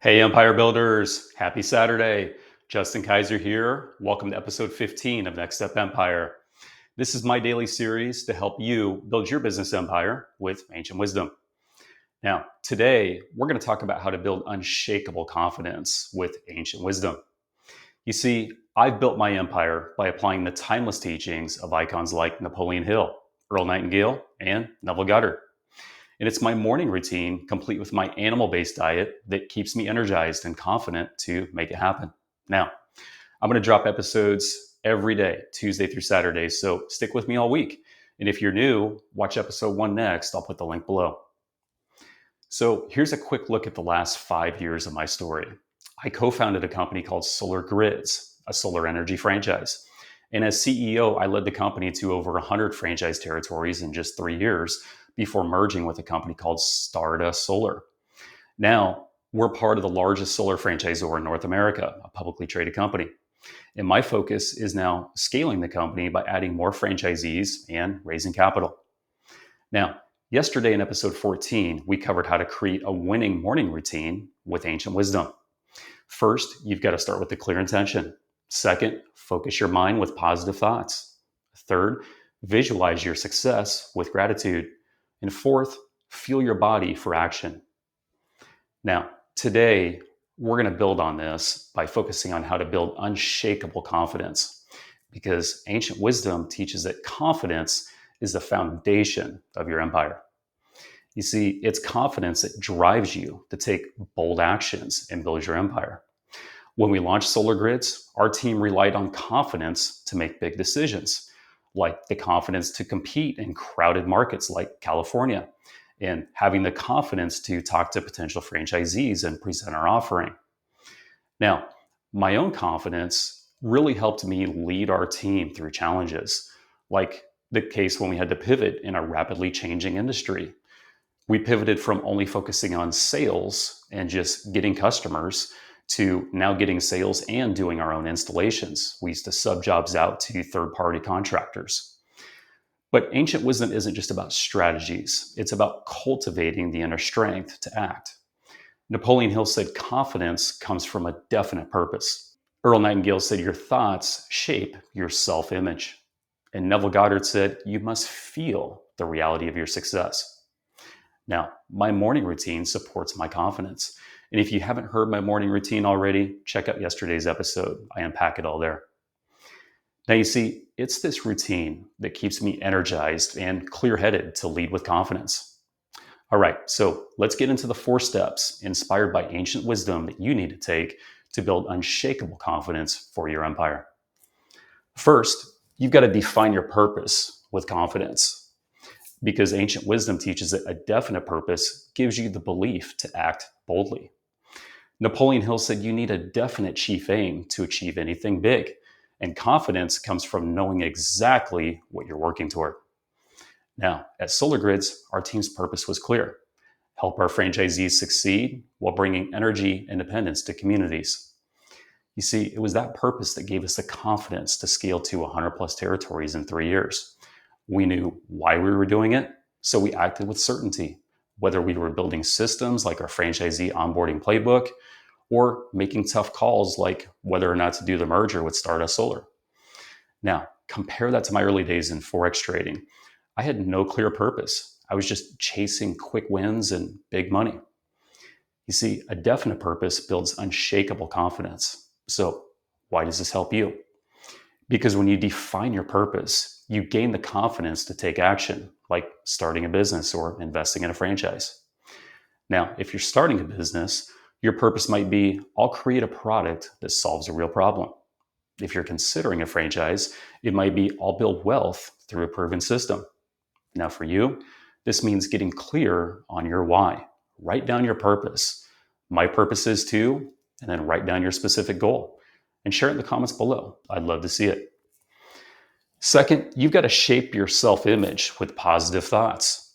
Hey, Empire Builders. Happy Saturday. Justin Kaiser here. Welcome to episode 15 of Next Step Empire. This is my daily series to help you build your business empire with ancient wisdom. Now, today, we're going to talk about how to build unshakable confidence with ancient wisdom. You see, I've built my empire by applying the timeless teachings of icons like Napoleon Hill, Earl Nightingale, and Neville Goddard. And it's my morning routine, complete with my animal based diet, that keeps me energized and confident to make it happen. Now, I'm going to drop episodes every day, Tuesday through Saturday. So stick with me all week. And if you're new, watch episode 1 next. I'll put the link below. So here's a quick look at the last 5 years of my story. I co founded a company called Solar Grids, a solar energy franchise. And as CEO, I led the company to over 100 franchise territories in just 3 years before merging with a company called Stardust Solar. Now, we're part of the largest solar franchisor in North America, a publicly traded company. And my focus is now scaling the company by adding more franchisees and raising capital. Now, yesterday in episode 14, we covered how to create a winning morning routine with ancient wisdom. First, you've got to start with a clear intention. Second, focus your mind with positive thoughts. Third, visualize your success with gratitude. And fourth, fuel your body for action. Now, today, we're going to build on this by focusing on how to build unshakable confidence, because ancient wisdom teaches that confidence is the foundation of your empire. You see, it's confidence that drives you to take bold actions and build your empire. When we launched Solar Grids, our team relied on confidence to make big decisions, like the confidence to compete in crowded markets like California, and having the confidence to talk to potential franchisees and present our offering. Now, my own confidence really helped me lead our team through challenges, like the case when we had to pivot in a rapidly changing industry. We pivoted from only focusing on sales and just getting customers to now getting sales and doing our own installations. We used to sub jobs out to third-party contractors. But ancient wisdom isn't just about strategies. It's about cultivating the inner strength to act. Napoleon Hill said confidence comes from a definite purpose. Earl Nightingale said your thoughts shape your self-image. And Neville Goddard said you must feel the reality of your success. Now, my morning routine supports my confidence. And if you haven't heard my morning routine already, check out yesterday's episode. I unpack it all there. Now, you see, it's this routine that keeps me energized and clear-headed to lead with confidence. All right, so let's get into the 4 steps inspired by ancient wisdom that you need to take to build unshakable confidence for your empire. First, you've got to define your purpose with confidence, because ancient wisdom teaches that a definite purpose gives you the belief to act boldly. Napoleon Hill said you need a definite chief aim to achieve anything big, and confidence comes from knowing exactly what you're working toward. Now, at Solar Grids, our team's purpose was clear: help our franchisees succeed while bringing energy independence to communities. You see, it was that purpose that gave us the confidence to scale to 100 plus territories in 3 years. We knew why we were doing it, so we acted with certainty, whether we were building systems like our franchisee onboarding playbook or making tough calls like whether or not to do the merger with Stardust Solar. Now, compare that to my early days in Forex trading. I had no clear purpose. I was just chasing quick wins and big money. You see, a definite purpose builds unshakable confidence. So, why does this help you? Because when you define your purpose, you gain the confidence to take action, like starting a business or investing in a franchise. Now, if you're starting a business, your purpose might be, I'll create a product that solves a real problem. If you're considering a franchise, it might be, I'll build wealth through a proven system. Now, for you, this means getting clear on your why. Write down your purpose. My purpose is to, and then write down your specific goal and share it in the comments below. I'd love to see it. Second, you've got to shape your self-image with positive thoughts,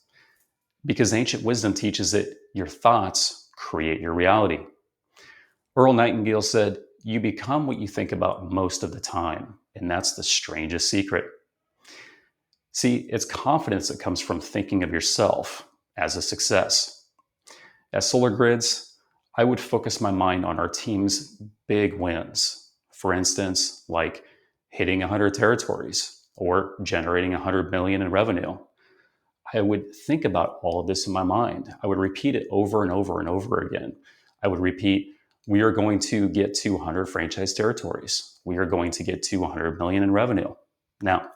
because ancient wisdom teaches that your thoughts create your reality. Earl Nightingale said, you become what you think about most of the time, and that's the strangest secret. See, it's confidence that comes from thinking of yourself as a success. At Solar Grids, I would focus my mind on our team's big wins. For instance, like hitting 100 territories or generating 100 million in revenue. I would think about all of this in my mind. I would repeat it over and over and over again. I would repeat, we are going to get to 100 franchise territories. We are going to get to 100 million in revenue. Now,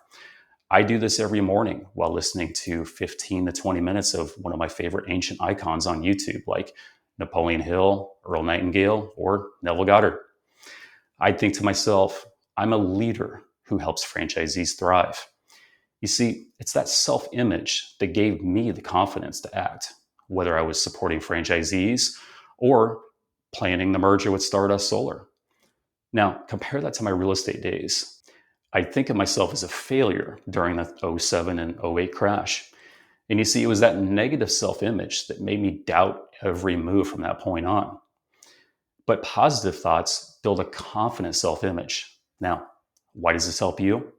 I do this every morning while listening to 15 to 20 minutes of one of my favorite ancient icons on YouTube, like Napoleon Hill, Earl Nightingale, or Neville Goddard. I'd think to myself, I'm a leader who helps franchisees thrive. You see, it's that self-image that gave me the confidence to act, whether I was supporting franchisees or planning the merger with Stardust Solar. Now, compare that to my real estate days. I think of myself as a failure during the '07 and '08 crash. And you see, it was that negative self-image that made me doubt every move from that point on. But positive thoughts build a confident self-image. Now, why does this help you?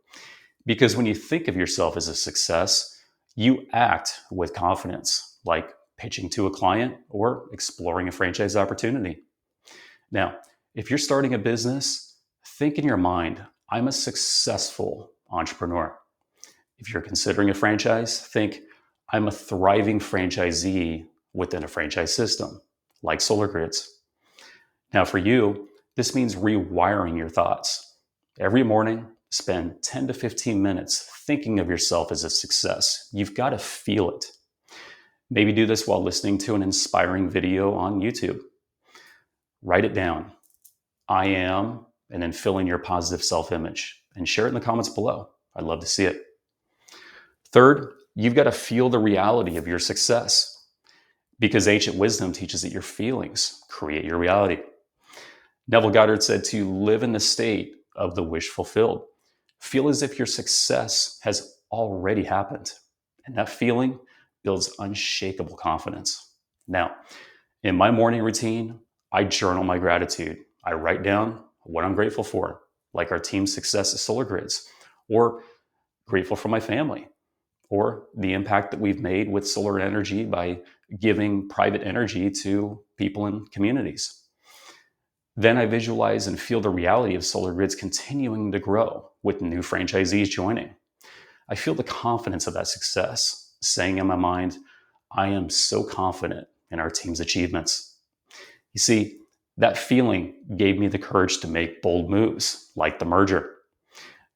Because when you think of yourself as a success, you act with confidence, like pitching to a client or exploring a franchise opportunity. Now, if you're starting a business, think in your mind, I'm a successful entrepreneur. If you're considering a franchise, think, I'm a thriving franchisee within a franchise system, like Solar Grids. Now, for you, this means rewiring your thoughts. Every morning, spend 10 to 15 minutes thinking of yourself as a success. You've got to feel it. Maybe do this while listening to an inspiring video on YouTube. Write it down. I am, and then fill in your positive self-image and share it in the comments below. I'd love to see it. Third, you've got to feel the reality of your success, because ancient wisdom teaches that your feelings create your reality. Neville Goddard said to live in the state of the wish fulfilled. Feel as if your success has already happened. And that feeling builds unshakable confidence. Now, in my morning routine, I journal my gratitude. I write down what I'm grateful for, like our team's success at Solar Grids, or grateful for my family, or the impact that we've made with solar energy by giving private energy to people in communities. Then I visualize and feel the reality of Solar Grids continuing to grow with new franchisees joining. I feel the confidence of that success, saying in my mind, I am so confident in our team's achievements. You see, that feeling gave me the courage to make bold moves, like the merger.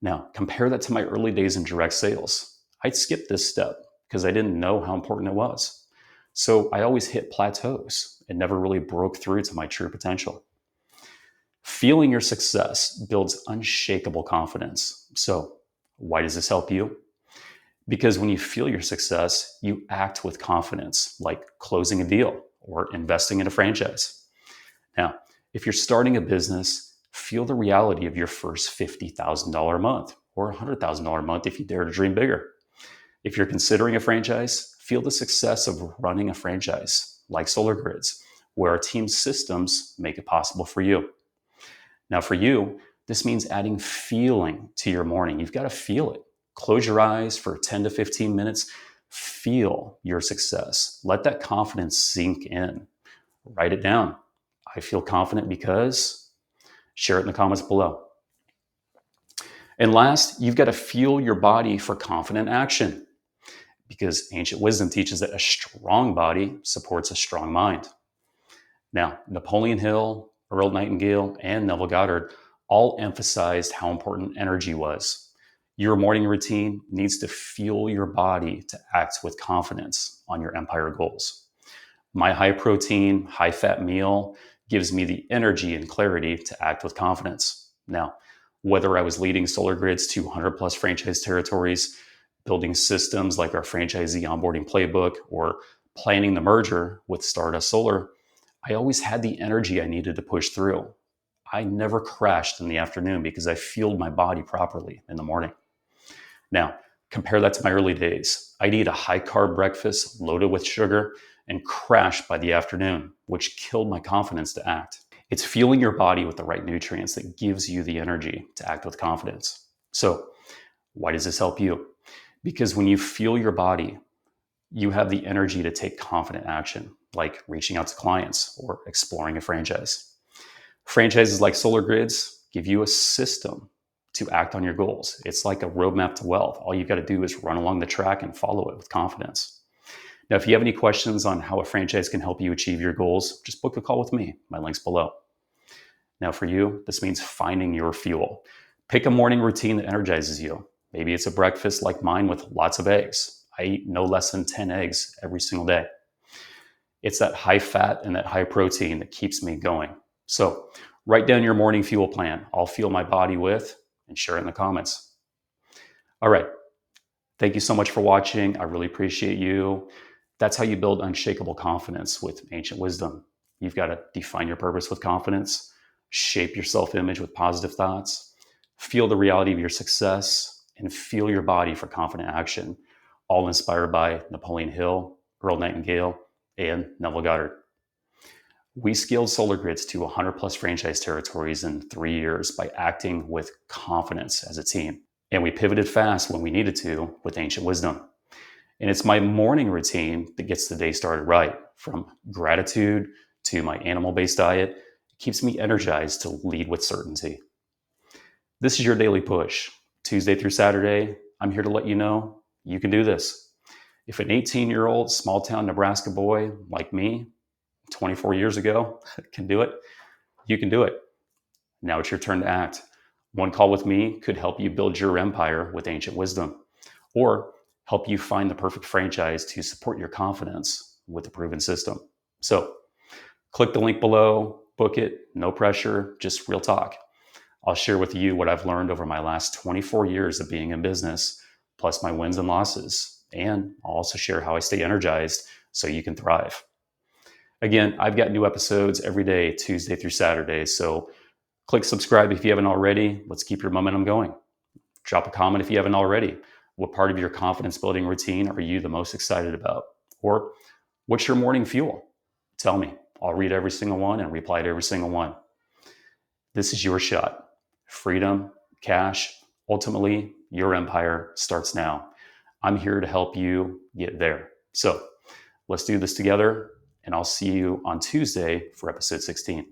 Now, compare that to my early days in direct sales. I'd skip this step because I didn't know how important it was. So I always hit plateaus and never really broke through to my true potential. Feeling your success builds unshakable confidence. So why does this help you? Because when you feel your success, you act with confidence, like closing a deal or investing in a franchise. Now, if you're starting a business, feel the reality of your first $50,000 a month or $100,000 a month if you dare to dream bigger. If you're considering a franchise, feel the success of running a franchise like Solar Grids, where our team's systems make it possible for you. Now, for you, this means adding feeling to your morning. You've got to feel it. Close your eyes for 10 to 15 minutes. Feel your success. Let that confidence sink in. Write it down. I feel confident because, share it in the comments below. And last, you've got to fuel your body for confident action, because ancient wisdom teaches that a strong body supports a strong mind. Now, Napoleon Hill, Earl Nightingale, and Neville Goddard all emphasized how important energy was. Your morning routine needs to fuel your body to act with confidence on your empire goals. My high protein, high fat meal gives me the energy and clarity to act with confidence. Now, whether I was leading Solar Grids to 100 plus franchise territories, building systems like our franchisee onboarding playbook, or planning the merger with Stardust Solar, I always had the energy I needed to push through. I never crashed in the afternoon because I fueled my body properly in the morning. Now, compare that to my early days. I'd eat a high-carb breakfast loaded with sugar and crash by the afternoon, which killed my confidence to act. It's fueling your body with the right nutrients that gives you the energy to act with confidence. So, why does this help you? Because when you fuel your body, you have the energy to take confident action. like reaching out to clients or exploring a franchise. Franchises like solar grids give you a system to act on your goals. It's like a roadmap to wealth. All you've got to do is run along the track and follow it with confidence. Now, if you have any questions on how a franchise can help you achieve your goals, just book a call with me. My link's below. Now, for you, this means finding your fuel. Pick a morning routine that energizes you. Maybe it's a breakfast like mine with lots of eggs. I eat no less than 10 eggs every single day. It's that high fat and that high protein that keeps me going. So write down your morning fuel plan. I'll fuel my body with, and share it in the comments. All right. Thank you so much for watching. I really appreciate you. That's how you build unshakable confidence with ancient wisdom. You've got to define your purpose with confidence, shape your self-image with positive thoughts, feel the reality of your success, and feel your body for confident action, all inspired by Napoleon Hill, Earl Nightingale, and Neville Goddard. We scaled solar grids to 100 plus franchise territories in 3 years by acting with confidence as a team. And we pivoted fast when we needed to with ancient wisdom. And it's my morning routine that gets the day started right. From gratitude to my animal-based diet, it keeps me energized to lead with certainty. This is your daily push. Tuesday through Saturday, I'm here to let you know you can do this. If an 18-year-old small-town Nebraska boy like me, 24 years ago, can do it, you can do it. Now it's your turn to act. One call with me could help you build your empire with ancient wisdom, or help you find the perfect franchise to support your confidence with a proven system. So click the link below, book it, no pressure, just real talk. I'll share with you what I've learned over my last 24 years of being in business, plus my wins and losses. And I'll also share how I stay energized so you can thrive. Again, I've got new episodes every day, Tuesday through Saturday. So click subscribe if you haven't already. Let's keep your momentum going. Drop a comment if you haven't already. What part of your confidence building routine are you the most excited about? Or what's your morning fuel? Tell me. I'll read every single one and reply to every single one. This is your shot. Freedom, cash, ultimately, your empire starts now. I'm here to help you get there. So let's do this together, and I'll see you on Tuesday for episode 16.